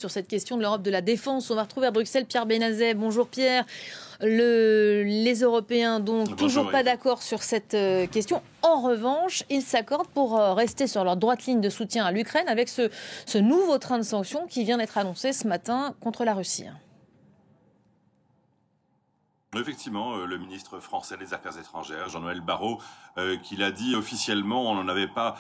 Sur cette question de l'Europe de la défense, on va retrouver à Bruxelles Pierre Benazet. Bonjour Pierre. Les Européens donc toujours pas d'accord sur cette question. En revanche, ils s'accordent pour rester sur leur droite ligne de soutien à l'Ukraine avec ce nouveau train de sanctions qui vient d'être annoncé ce matin contre la Russie. Effectivement, le ministre français des Affaires étrangères, Jean-Noël Barrot, qui l'a dit officiellement, on n'en avait pas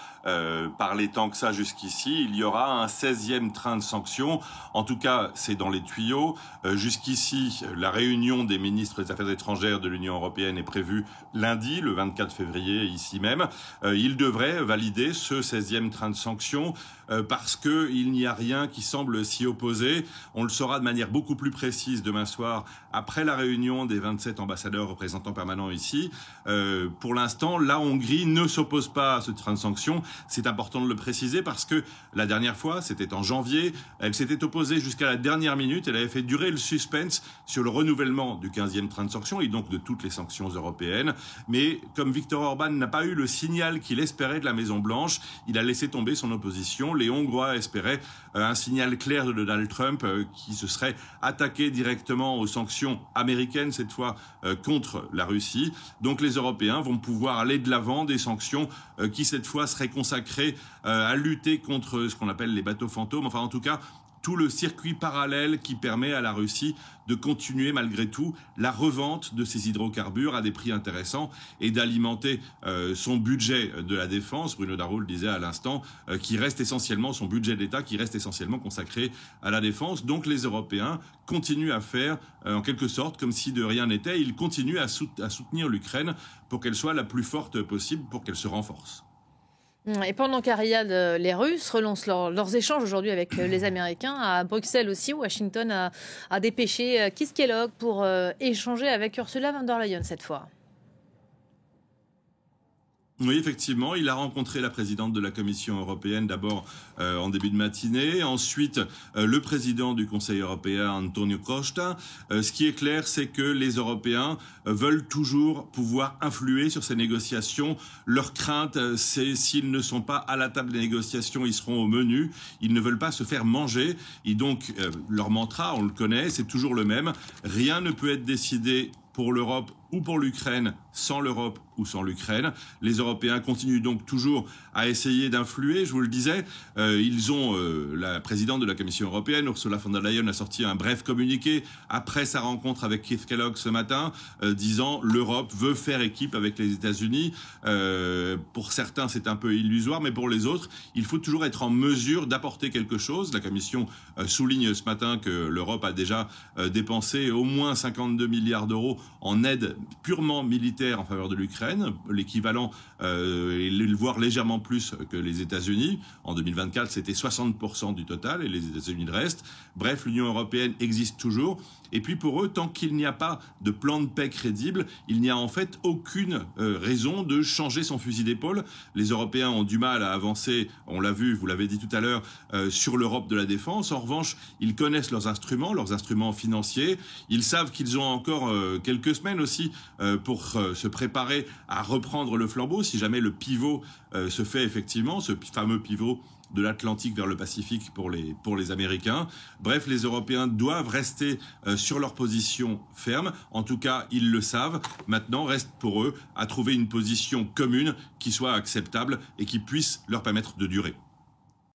parlé tant que ça jusqu'ici, il y aura un 16e train de sanctions. En tout cas, c'est dans les tuyaux. Jusqu'ici, la réunion des ministres des Affaires étrangères de l'Union européenne est prévue lundi, le 24 février, ici même. Ils devraient valider ce 16e train de sanctions parce qu'il n'y a rien qui semble s'y opposer. On le saura de manière beaucoup plus précise demain soir, après la réunion des 27 ambassadeurs représentants permanents ici. Pour l'instant, la Hongrie ne s'oppose pas à ce train de sanctions. C'est important de le préciser parce que la dernière fois, c'était en janvier, elle s'était opposée jusqu'à la dernière minute. Elle avait fait durer le suspense sur le renouvellement du 15e train de sanctions et donc de toutes les sanctions européennes. Mais comme Viktor Orban n'a pas eu le signal qu'il espérait de la Maison-Blanche, il a laissé tomber son opposition. Les Hongrois espéraient un signal clair de Donald Trump qui se serait attaqué directement aux sanctions américaines, cette fois contre la Russie. Donc les Européens vont pouvoir aller de l'avant des sanctions qui cette fois seraient consacrées à lutter contre ce qu'on appelle les bateaux fantômes, enfin en tout cas tout le circuit parallèle qui permet à la Russie de continuer malgré tout la revente de ses hydrocarbures à des prix intéressants et d'alimenter son budget de la défense, Bruno Darroux le disait à l'instant, qui reste essentiellement son budget d'État, qui reste essentiellement consacré à la défense. Donc les Européens continuent à faire en quelque sorte comme si de rien n'était. Ils continuent à soutenir l'Ukraine pour qu'elle soit la plus forte possible, pour qu'elle se renforce. Et pendant qu'Ariad, les Russes relancent leurs échanges aujourd'hui avec les Américains, à Bruxelles aussi, Washington a dépêché Keith Kellogg pour échanger avec Ursula von der Leyen cette fois. Oui, effectivement, il a rencontré la présidente de la Commission européenne d'abord en début de matinée, ensuite le président du Conseil européen, Antonio Costa. Ce qui est clair, c'est que les Européens veulent toujours pouvoir influer sur ces négociations. Leur crainte, c'est s'ils ne sont pas à la table des négociations, ils seront au menu. Ils ne veulent pas se faire manger. Et donc, leur mantra, on le connaît, c'est toujours le même. Rien ne peut être décidé pour l'Europe ou pour l'Ukraine, sans l'Europe ou sans l'Ukraine. Les Européens continuent donc toujours à essayer d'influer. Je vous le disais, la présidente de la Commission européenne, Ursula von der Leyen, a sorti un bref communiqué après sa rencontre avec Keith Kellogg ce matin, disant l'Europe veut faire équipe avec les États-Unis. Pour certains, c'est un peu illusoire, mais pour les autres, il faut toujours être en mesure d'apporter quelque chose. La Commission souligne ce matin que l'Europe a déjà dépensé au moins 52 milliards d'euros en aide purement militaire en faveur de l'Ukraine, l'équivalent, voire légèrement plus que les États-Unis. En 2024, c'était 60% du total et les États-Unis le reste. Bref, l'Union européenne existe toujours. Et puis pour eux, tant qu'il n'y a pas de plan de paix crédible, il n'y a en fait aucune raison de changer son fusil d'épaule. Les Européens ont du mal à avancer, on l'a vu, vous l'avez dit tout à l'heure, sur l'Europe de la défense. En revanche, ils connaissent leurs instruments financiers. Ils savent qu'ils ont encore quelques semaines aussi pour se préparer à reprendre le flambeau si jamais le pivot se fait effectivement, ce fameux pivot de l'Atlantique vers le Pacifique pour les Américains. Bref, les Européens doivent rester sur leur position ferme. En tout cas, ils le savent. Maintenant, reste pour eux à trouver une position commune qui soit acceptable et qui puisse leur permettre de durer.